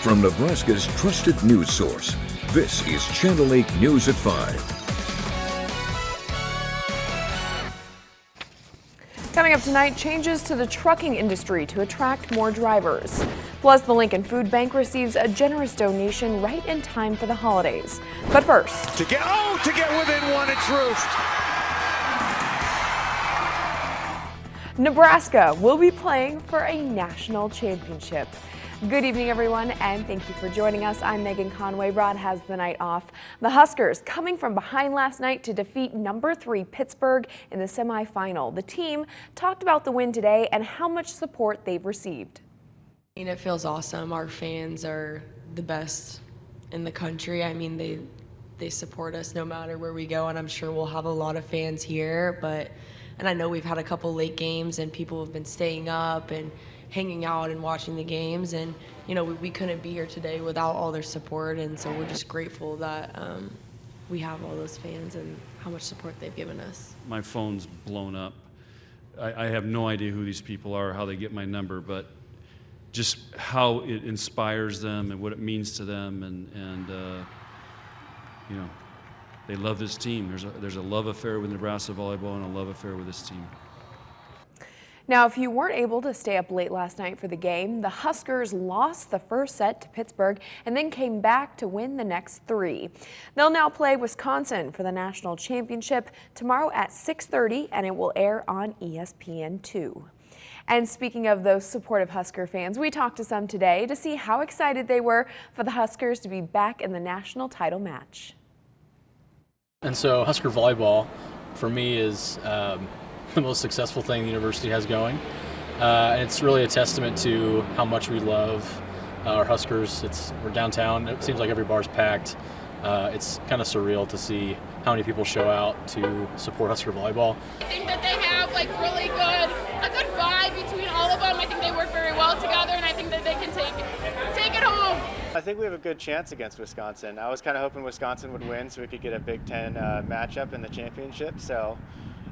From Nebraska's trusted news source, this is Channel 8 News at 5. Coming up tonight, changes to the trucking industry to attract more drivers. Plus, the Lincoln Food Bank receives a generous donation right in time for the holidays. But first, to get within one, it's roofed. Nebraska will be playing for a national championship. Good evening, everyone, and thank you for joining us. I'm Megan Conway. Rod has the night off. The Huskers coming from behind last night to defeat number 3 Pittsburgh in the semifinal. The team talked about the win today and how much support they've received. It feels awesome. Our fans are the best in the country. I mean, they support us no matter where we go, and I'm sure we'll have a lot of fans here. And I know we've had a couple late games, and people have been staying up and hanging out and watching the games, and we couldn't be here today without all their support, and so we're just grateful that we have all those fans and how much support they've given us. My phone's blown up. I have no idea who these people are, how they get my number, but just how it inspires them and what it means to them, and they love this team. There's a love affair with Nebraska volleyball and a love affair with this team. Now, if you weren't able to stay up late last night for the game, the Huskers lost the first set to Pittsburgh and then came back to win the next 3. They'll now play Wisconsin for the national championship tomorrow at 6:30, and it will air on ESPN2. And speaking of those supportive Husker fans, we talked to some today to see how excited they were for the Huskers to be back in the national title match. And so Husker volleyball, for me, is the most successful thing the university has going. And it's really a testament to how much we love our Huskers. We're downtown. It seems like every bar's packed. It's kind of surreal to see how many people show out to support Husker volleyball. I think that they have a good vibe between all of them. I think they work very well together, and I think that they can take it home. I think we have a good chance against Wisconsin. I was kind of hoping Wisconsin would win so we could get a Big Ten matchup in the championship. So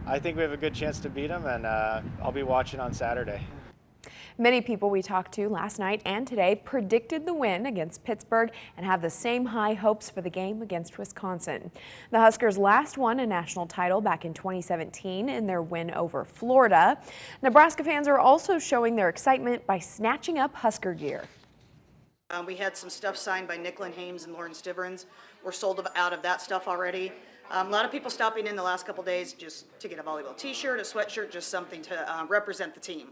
I think we have a good chance to beat them, and I'll be watching on Saturday. Many people we talked to last night and today predicted the win against Pittsburgh and have the same high hopes for the game against Wisconsin. The Huskers last won a national title back in 2017 in their win over Florida. Nebraska fans are also showing their excitement by snatching up Husker gear. We had some stuff signed by Nicklin Hames and Lauren Stiverins. We're sold out of that stuff already. A lot of people stopping in the last couple days just to get a volleyball t-shirt, a sweatshirt, just something to represent the team.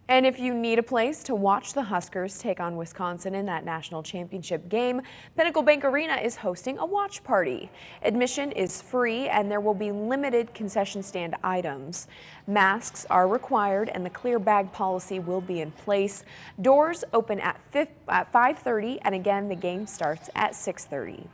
And if you need a place to watch the Huskers take on Wisconsin in that national championship game, Pinnacle Bank Arena is hosting a watch party. Admission is free and there will be limited concession stand items. Masks are required and the clear bag policy will be in place. Doors open at 5:30 and again the game starts at 6:30.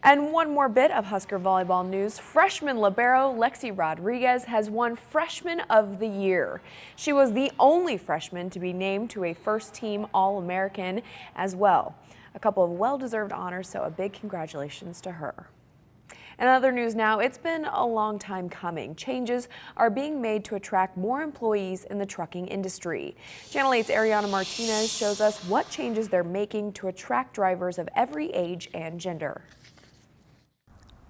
And one more bit of Husker volleyball news. Freshman libero Lexi Rodriguez has won Freshman of the Year. She was the only freshman to be named to a first-team All-American as well. A couple of well-deserved honors, so a big congratulations to her. In other news now, it's been a long time coming. Changes are being made to attract more employees in the trucking industry. Channel 8's Ariana Martinez shows us what changes they're making to attract drivers of every age and gender.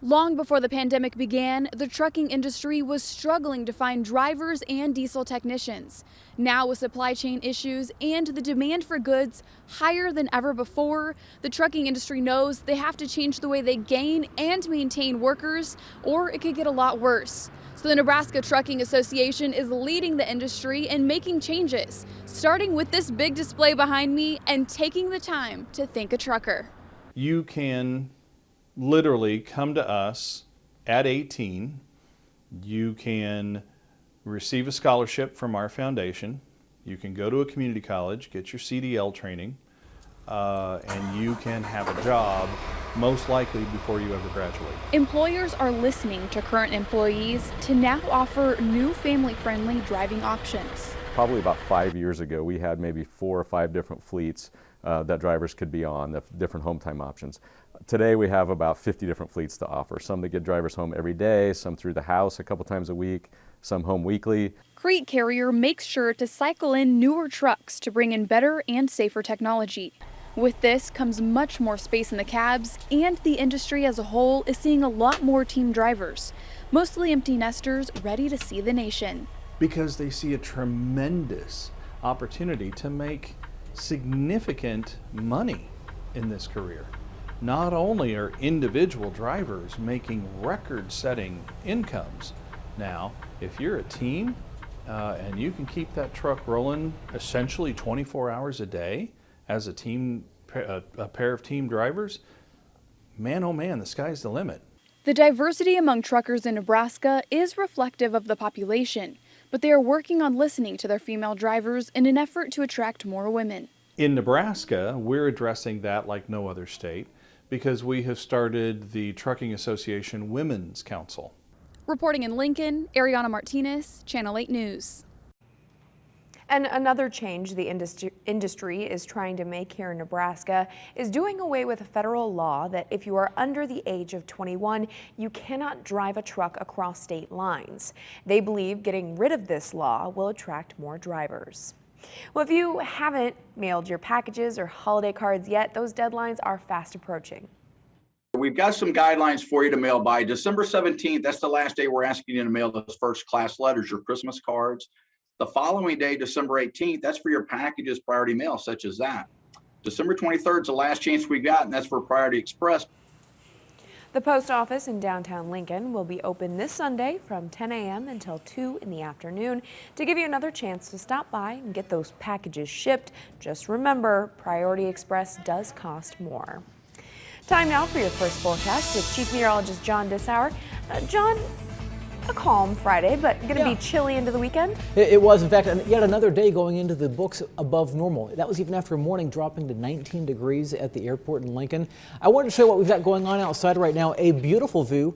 Long before the pandemic began, the trucking industry was struggling to find drivers and diesel technicians. Now, with supply chain issues and the demand for goods higher than ever before, the trucking industry knows they have to change the way they gain and maintain workers, or it could get a lot worse. So the Nebraska Trucking Association is leading the industry and making changes, starting with this big display behind me and taking the time to thank a trucker. You can literally come to us at 18. You can receive a scholarship from our foundation. You can go to a community college, get your CDL training, and you can have a job most likely before you ever graduate. Employers are listening to current employees to now offer new family-friendly driving options. Probably about 5 years ago, we had maybe 4 or 5 different fleets that drivers could be on, the different home time options. Today we have about 50 different fleets to offer, some that get drivers home every day, some through the house a couple times a week, some home weekly. Crate Carrier makes sure to cycle in newer trucks to bring in better and safer technology. With this comes much more space in the cabs, and the industry as a whole is seeing a lot more team drivers, mostly empty nesters ready to see the nation. Because they see a tremendous opportunity to make significant money in this career. Not only are individual drivers making record-setting incomes now, if you're a team and you can keep that truck rolling essentially 24 hours a day as a team, a pair of team drivers, man oh man, the sky's the limit. The diversity among truckers in Nebraska is reflective of the population, but they are working on listening to their female drivers in an effort to attract more women. In Nebraska, we're addressing that like no other state because we have started the Trucking Association Women's Council. Reporting in Lincoln, Ariana Martinez, Channel 8 News. And another change the industry is trying to make here in Nebraska is doing away with a federal law that if you are under the age of 21, you cannot drive a truck across state lines. They believe getting rid of this law will attract more drivers. Well, if you haven't mailed your packages or holiday cards yet, those deadlines are fast approaching. We've got some guidelines for you to mail by December 17th. That's the last day we're asking you to mail those first class letters, your Christmas cards. The following day, December 18th, that's for your packages priority mail, such as that. December 23rd is the last chance we got, and that's for Priority Express. The post office in downtown Lincoln will be open this Sunday from 10 a.m. until 2 in the afternoon to give you another chance to stop by and get those packages shipped. Just remember, Priority Express does cost more. Time now for your first forecast with Chief Meteorologist John Dissauer. John, a calm Friday, but going to be chilly into the weekend? It was, in fact, yet another day going into the books above normal. That was even after a morning dropping to 19 degrees at the airport in Lincoln. I wanted to show you what we've got going on outside right now. A beautiful view.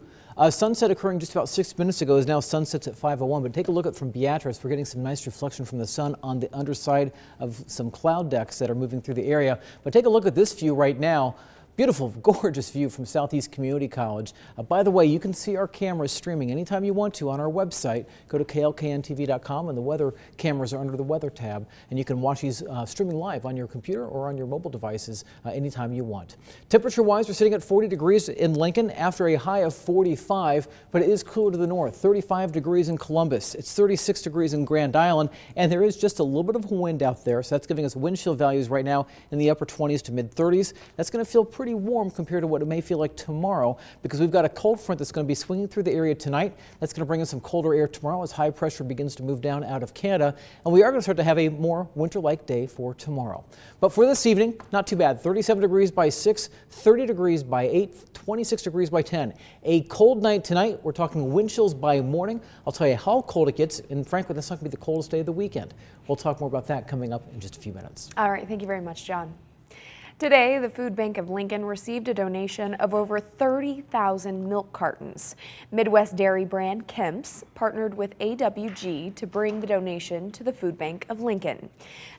Sunset occurring just about 6 minutes ago is now sunsets at 5:01, but take a look at from Beatrice. We're getting some nice reflection from the sun on the underside of some cloud decks that are moving through the area. But take a look at this view right now. Beautiful, gorgeous view from Southeast Community College. By the way, you can see our cameras streaming anytime you want to on our website. Go to klkntv.com and the weather cameras are under the weather tab. And you can watch these streaming live on your computer or on your mobile devices anytime you want. Temperature-wise, we're sitting at 40 degrees in Lincoln after a high of 45, but it is cooler to the north. 35 degrees in Columbus. It's 36 degrees in Grand Island, and there is just a little bit of wind out there, so that's giving us wind chill values right now in the upper 20s to mid 30s. That's going to feel pretty warm compared to what it may feel like tomorrow because we've got a cold front that's going to be swinging through the area tonight. That's going to bring in some colder air tomorrow as high pressure begins to move down out of Canada, and we are going to start to have a more winter-like day for tomorrow. But for this evening, not too bad. 37 degrees by 6, 30 degrees by 8, 26 degrees by 10. A cold night tonight. We're talking wind chills by morning. I'll tell you how cold it gets, and frankly, that's not going to be the coldest day of the weekend. We'll talk more about that coming up in just a few minutes. All right, thank you very much, John. Today, the Food Bank of Lincoln received a donation of over 30,000 milk cartons. Midwest dairy brand Kemp's partnered with AWG to bring the donation to the Food Bank of Lincoln.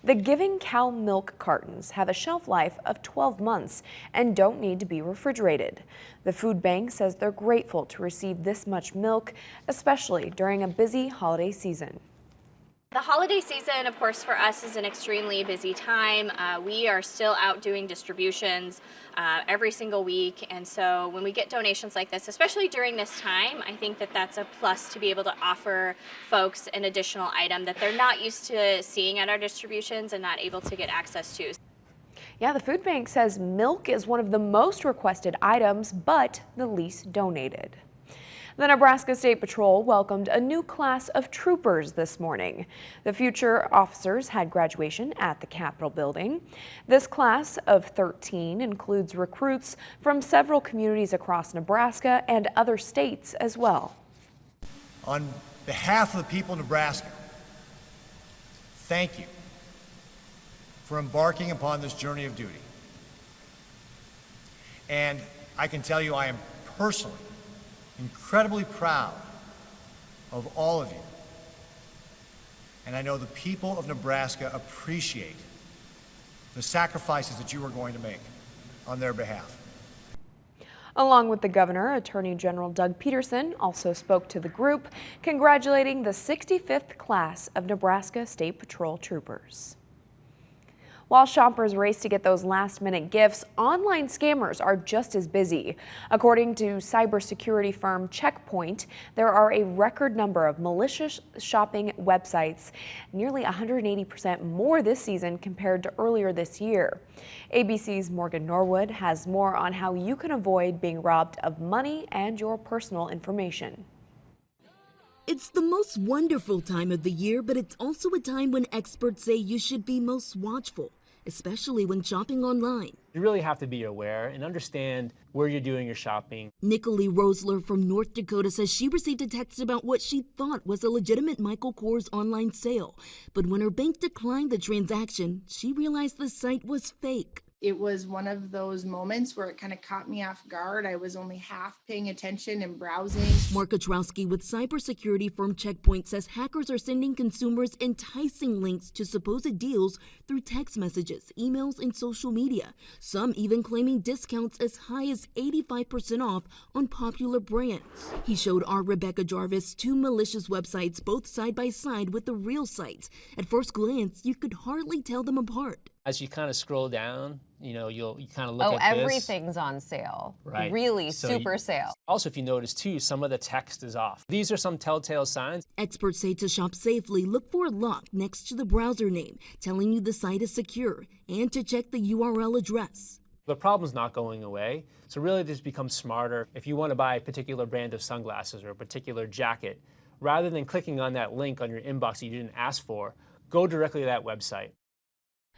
The Giving Cow milk cartons have a shelf life of 12 months and don't need to be refrigerated. The food bank says they're grateful to receive this much milk, especially during a busy holiday season. The holiday season, of course, for us is an extremely busy time. We are still out doing distributions every single week, and so when we get donations like this, especially during this time, I think that that's a plus to be able to offer folks an additional item that they're not used to seeing at our distributions and not able to get access to. Yeah, the food bank says milk is one of the most requested items, but the least donated. The Nebraska State Patrol welcomed a new class of troopers this morning. The future officers had graduation at the Capitol building. This class of 13 includes recruits from several communities across Nebraska and other states as well. On behalf of the people of Nebraska, thank you for embarking upon this journey of duty. And I can tell you I am personally incredibly proud of all of you. And I know the people of Nebraska appreciate the sacrifices that you are going to make on their behalf. Along with the governor, Attorney General Doug Peterson also spoke to the group, congratulating the 65th class of Nebraska State Patrol troopers. While shoppers race to get those last-minute gifts, online scammers are just as busy. According to cybersecurity firm Check Point, there are a record number of malicious shopping websites, nearly 180% more this season compared to earlier this year. ABC's Morgan Norwood has more on how you can avoid being robbed of money and your personal information. It's the most wonderful time of the year, but it's also a time when experts say you should be most watchful, especially when shopping online. You really have to be aware and understand where you're doing your shopping. Nicolette Rosler from North Dakota says she received a text about what she thought was a legitimate Michael Kors online sale. But when her bank declined the transaction, she realized the site was fake. It was one of those moments where it kind of caught me off guard. I was only half paying attention and browsing. Mark Katrowski with cybersecurity firm Check Point says hackers are sending consumers enticing links to supposed deals through text messages, emails, and social media. Some even claiming discounts as high as 85% off on popular brands. He showed our Rebecca Jarvis two malicious websites, both side by side with the real sites. At first glance, you could hardly tell them apart. As you kind of scroll down, you kind of look at this. Everything's on sale. Right. Really super sale. Also, if you notice too, some of the text is off. These are some telltale signs. Experts say to shop safely, look for a lock next to the browser name, telling you the site is secure, and to check the URL address. The problem's not going away, so really just become smarter. If you want to buy a particular brand of sunglasses or a particular jacket, rather than clicking on that link on your inbox that you didn't ask for, go directly to that website.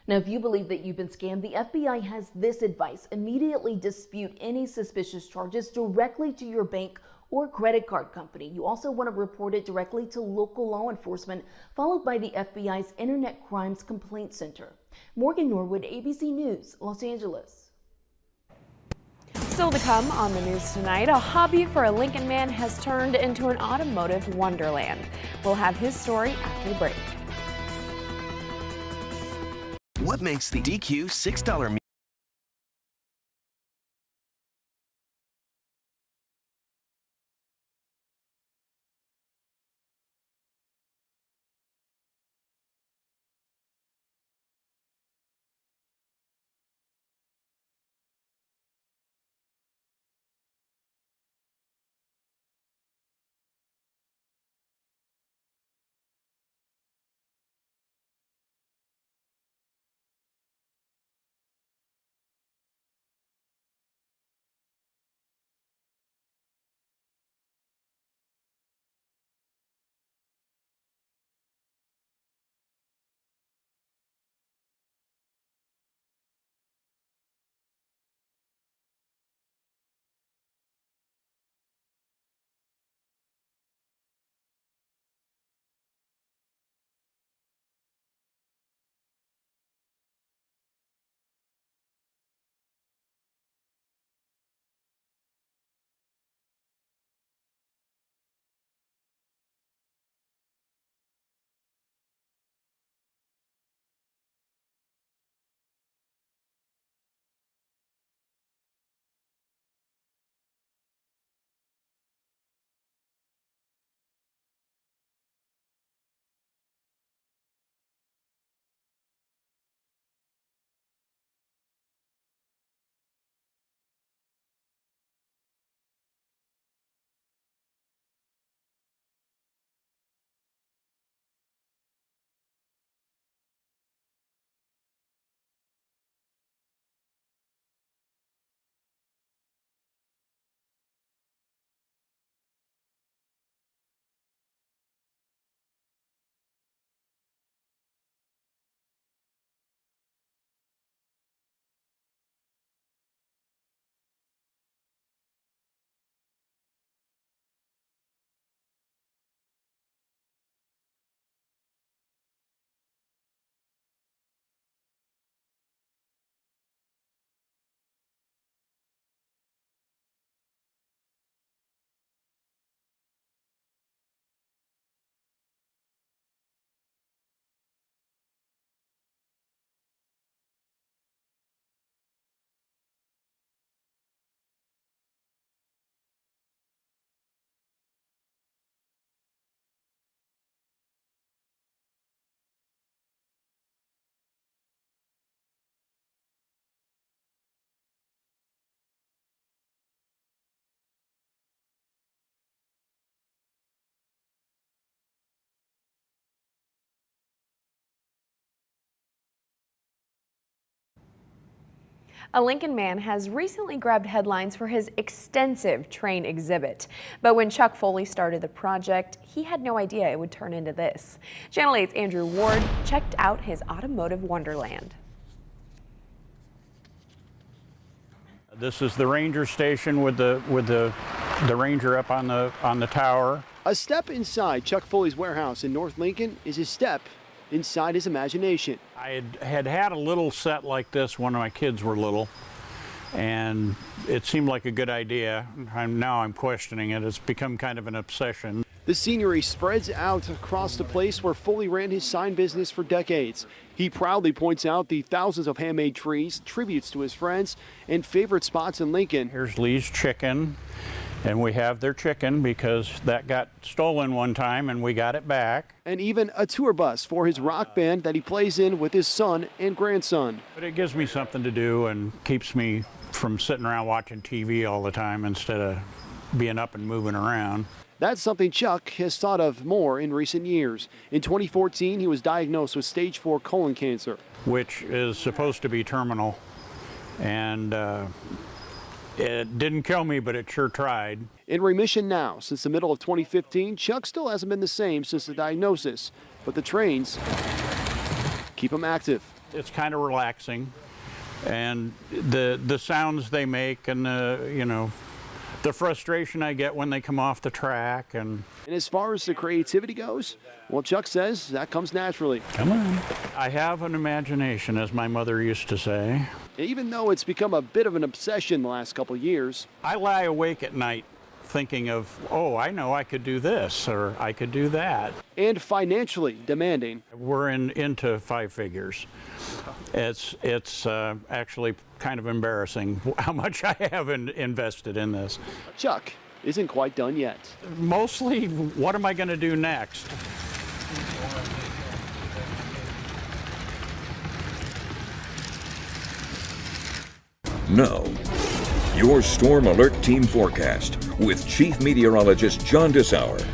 Now, if you believe that you've been scammed, the FBI has this advice. Immediately dispute any suspicious charges directly to your bank or credit card company. You also want to report it directly to local law enforcement, followed by the FBI's Internet Crimes Complaint Center. Morgan Norwood, ABC News, Los Angeles. Still to come on the news tonight, a hobby for a Lincoln man has turned into an automotive wonderland. We'll have his story after the break. What makes the DQ $6 A Lincoln man has recently grabbed headlines for his extensive train exhibit. But when Chuck Foley started the project, he had no idea it would turn into this. Channel 8's Andrew Ward checked out his automotive wonderland. This is the ranger station with the ranger up on the tower. A step inside Chuck Foley's warehouse in North Lincoln is a step inside his imagination. I had a little set like this when my kids were little, and it seemed like a good idea. Now I'm questioning it. It's become kind of an obsession. The scenery spreads out across the place where Foley ran his sign business for decades. He proudly points out the thousands of handmade trees, tributes to his friends, and favorite spots in Lincoln. Here's Lee's Chicken, and we have their chicken because that got stolen one time and we got it back. And even a tour bus for his rock band that he plays in with his son and grandson. But it gives me something to do and keeps me from sitting around watching TV all the time instead of being up and moving around. That's something Chuck has thought of more in recent years. In 2014, he was diagnosed with stage 4 colon cancer, which is supposed to be terminal, and it didn't kill me, but it sure tried. In remission now since the middle of 2015, Chuck still hasn't been the same since the diagnosis, but the trains keep him active. It's kind of relaxing, and the sounds they make, and the frustration I get when they come off the track. And as far as the creativity goes, well, Chuck says that comes naturally. Come on. I have an imagination, as my mother used to say. Even though it's become a bit of an obsession the last couple of years. I lie awake at night thinking of, oh, I know I could do this or I could do that. And financially demanding. We're into 5 figures. It's actually kind of embarrassing how much I have invested in this. Chuck isn't quite done yet. Mostly, what am I going to do next? Now, your Storm Alert Team forecast with Chief Meteorologist John Dessauer.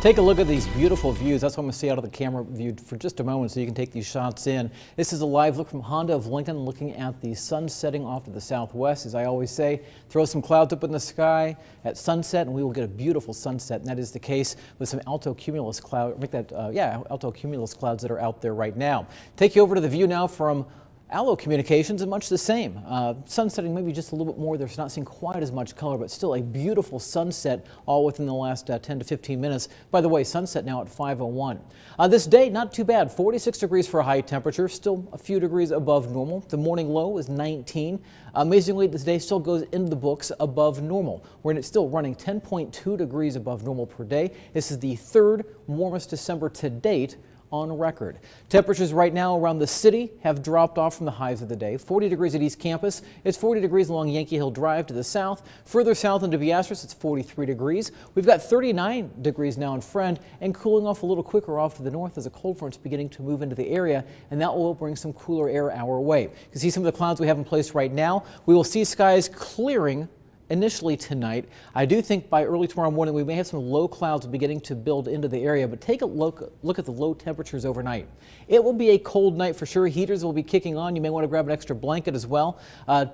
Take a look at these beautiful views. That's what I'm going to see out of the camera view for just a moment so you can take these shots in. This is a live look from Honda of Lincoln, looking at the sun setting off to the southwest. As I always say, throw some clouds up in the sky at sunset and we will get a beautiful sunset. And that is the case with some alto cumulus clouds that are out there right now. Take you over to the view now from Allo Communications, and much the same. Sun setting maybe just a little bit more. There's not seeing quite as much color, but still a beautiful sunset all within the last 10 to 15 minutes. By the way, sunset now at 5:01. This day, not too bad. 46 degrees for a high temperature, still a few degrees above normal. The morning low is 19. Amazingly, this day still goes into the books above normal. We're still running 10.2 degrees above normal per day. This is the 3rd warmest December to date on record. Temperatures right now around the city have dropped off from the highs of the day. 40 degrees at East Campus. It's 40 degrees along Yankee Hill Drive to the south. Further south into Beatrice, it's 43 degrees. We've got 39 degrees now in Friend, and cooling off a little quicker off to the north as a cold front's beginning to move into the area, and that will bring some cooler air our way. You can see some of the clouds we have in place right now. We will see skies clearing initially tonight. I do think by early tomorrow morning we may have some low clouds beginning to build into the area, but take a look at the low temperatures overnight. It will be a cold night for sure. Heaters will be kicking on. You may want to grab an extra blanket as well.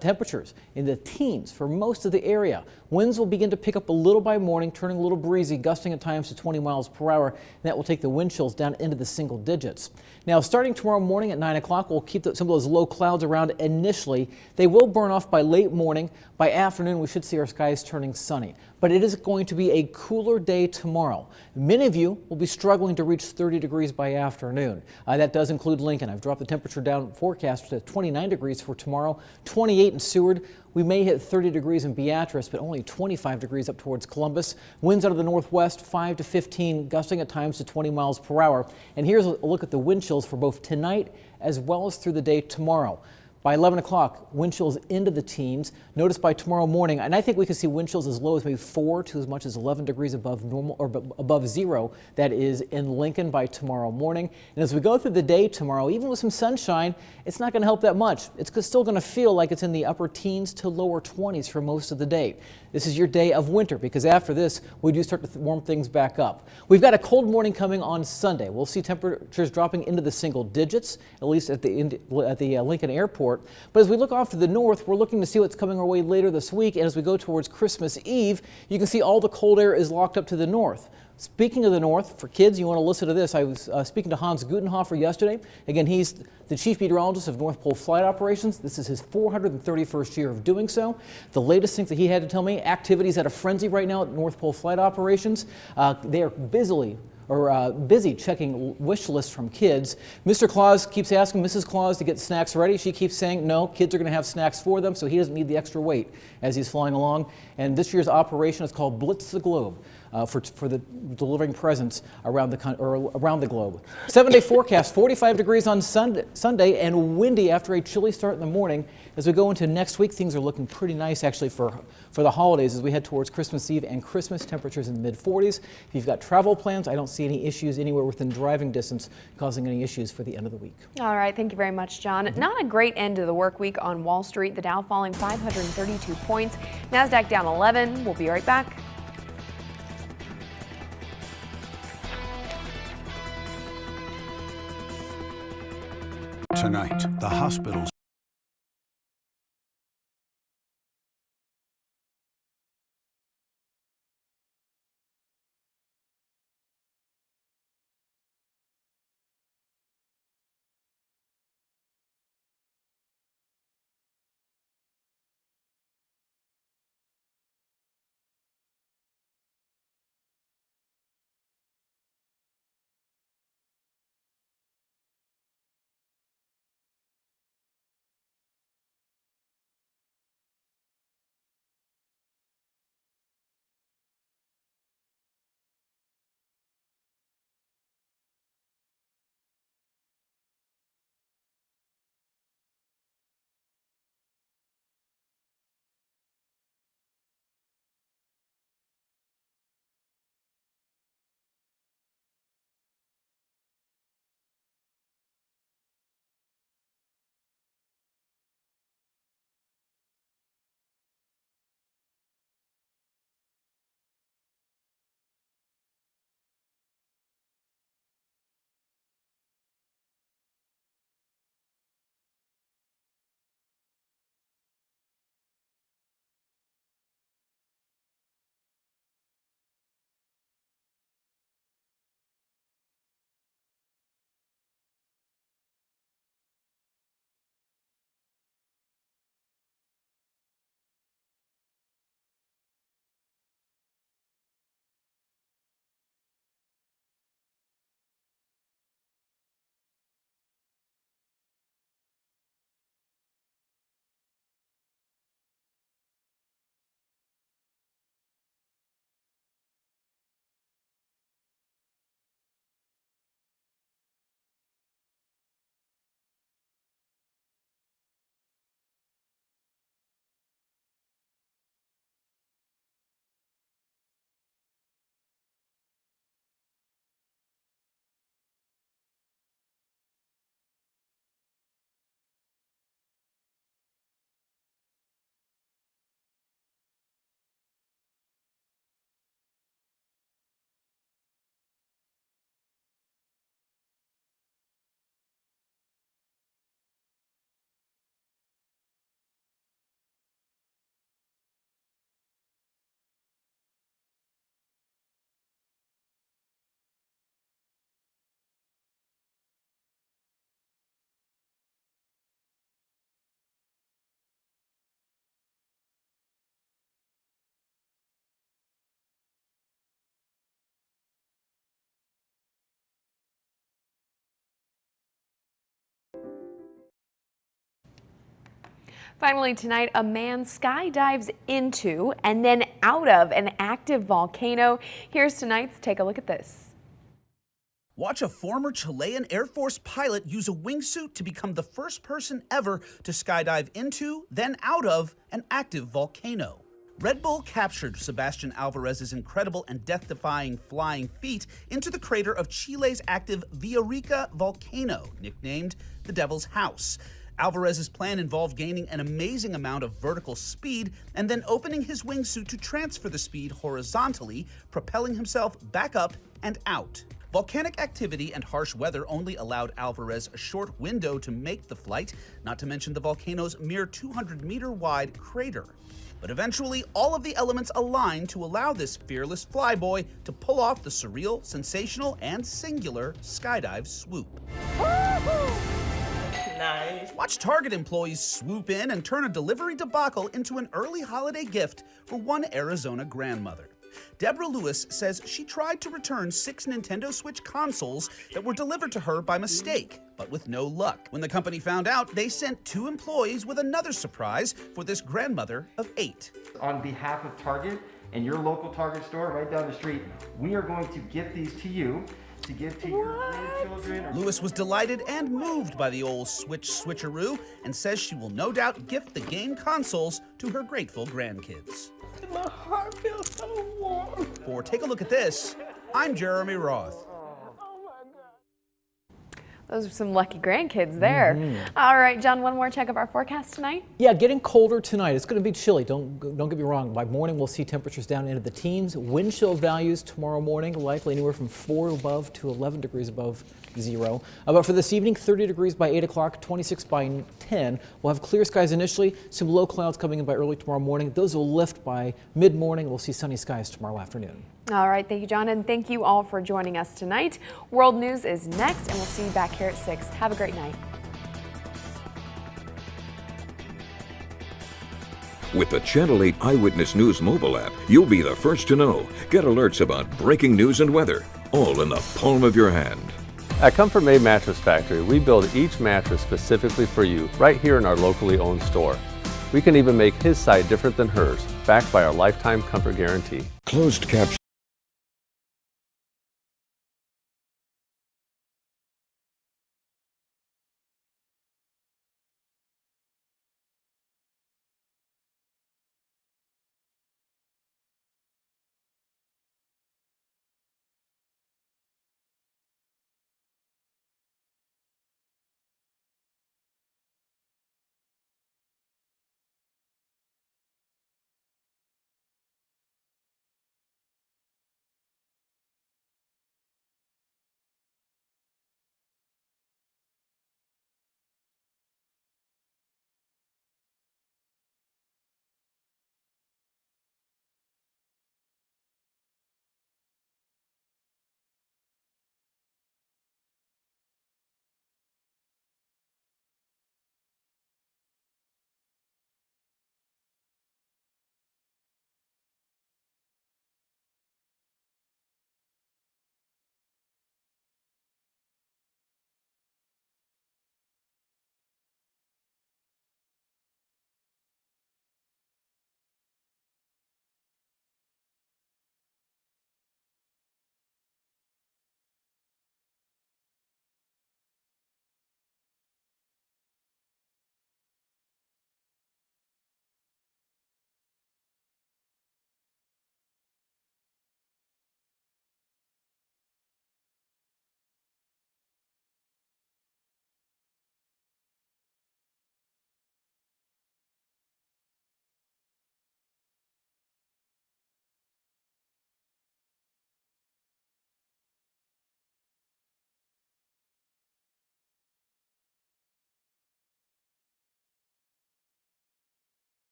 Temperatures in the teens for most of the area. Winds will begin to pick up a little by morning, turning a little breezy, gusting at times to 20 miles per hour. And that will take the wind chills down into the single digits. Now, starting tomorrow morning at 9 o'clock, we'll keep some of those low clouds around initially. They will burn off by late morning. By afternoon, we should see our skies turning sunny. But it is going to be a cooler day tomorrow. Many of you will be struggling to reach 30 degrees by afternoon. That does include Lincoln. I've dropped the temperature down forecast to 29 degrees for tomorrow, 28 in Seward. We may hit 30 degrees in Beatrice, but only 25 degrees up towards Columbus. Winds out of the northwest, 5 to 15, gusting at times to 20 miles per hour. And here's a look at the wind chills for both tonight as well as through the day tomorrow. By 11 o'clock, wind chills into the teens. Notice by tomorrow morning, and I think we could see wind chills as low as maybe 4 to as much as 11 degrees above normal or above zero. That is in Lincoln by tomorrow morning. And as we go through the day tomorrow, even with some sunshine, it's not going to help that much. It's still going to feel like it's in the upper teens to lower 20s for most of the day. This is your day of winter, because after this, we do start to warm things back up. We've got a cold morning coming on Sunday. We'll see temperatures dropping into the single digits, at least at the Lincoln Airport. But as we look off to the north, we're looking to see what's coming our way later this week. And as we go towards Christmas Eve, you can see all the cold air is locked up to the north. Speaking of the north, for kids, you want to listen to this. I was speaking to Hans Gutenhofer yesterday. Again, he's the chief meteorologist of North Pole Flight Operations. This is his 431st year of doing so. The latest things that he had to tell me, activities at a frenzy right now at North Pole Flight Operations. They are busy checking wish lists from kids. Mr. Claus keeps asking Mrs. Claus to get snacks ready. She keeps saying no, kids are going to have snacks for them, so he doesn't need the extra weight as he's flying along. And this year's operation is called Blitz the Globe. For the delivering presents around the globe. 7-day forecast, 45 degrees on Sunday and windy after a chilly start in the morning. As we go into next week, things are looking pretty nice actually for the holidays as we head towards Christmas Eve and Christmas. Temperatures in the mid-40s. If you've got travel plans, I don't see any issues anywhere within driving distance causing any issues for the end of the week. All right, thank you very much, John. Not a great end to the work week on Wall Street. The Dow falling 532 points. NASDAQ down 11. We'll be right back. Tonight, the hospitals. Finally tonight, a man skydives into and then out of an active volcano. Here's tonight's Take a Look at This. Watch a former Chilean Air Force pilot use a wingsuit to become the first person ever to skydive into, then out of, an active volcano. Red Bull captured Sebastian Alvarez's incredible and death-defying flying feat into the crater of Chile's active Villarrica volcano, nicknamed the Devil's House. Alvarez's plan involved gaining an amazing amount of vertical speed and then opening his wingsuit to transfer the speed horizontally, propelling himself back up and out. Volcanic activity and harsh weather only allowed Alvarez a short window to make the flight, not to mention the volcano's mere 200-meter-wide crater. But eventually, all of the elements aligned to allow this fearless flyboy to pull off the surreal, sensational, and singular skydive swoop. Nice. Watch Target employees swoop in and turn a delivery debacle into an early holiday gift for one Arizona grandmother. Deborah Lewis says she tried to return 6 Nintendo Switch consoles that were delivered to her by mistake, but with no luck. When the company found out, they sent 2 employees with another surprise for this grandmother of 8. On behalf of Target and your local Target store right down the street, we are going to gift these to you to give to your grandchildren. Lewis was delighted and moved by the old Switch switcheroo and says she will no doubt gift the game consoles to her grateful grandkids. My heart feels so warm. For Take a Look at This, I'm Jeremy Roth. Those are some lucky grandkids there. All right, John, one more check of our forecast tonight. Yeah, getting colder tonight. It's going to be chilly. Don't get me wrong. By morning, we'll see temperatures down into the teens. Wind chill values tomorrow morning, likely anywhere from 4 above to 11 degrees above zero. But for this evening, 30 degrees by 8 o'clock, 26 by 10. We'll have clear skies initially, some low clouds coming in by early tomorrow morning. Those will lift by mid-morning. We'll see sunny skies tomorrow afternoon. All right, thank you, John, and thank you all for joining us tonight. World News is next, and we'll see you back here at 6. Have a great night. With the Channel 8 Eyewitness News mobile app, you'll be the first to know. Get alerts about breaking news and weather, all in the palm of your hand. At Comfort Made Mattress Factory, we build each mattress specifically for you right here in our locally owned store. We can even make his side different than hers, backed by our lifetime comfort guarantee. Closed caption.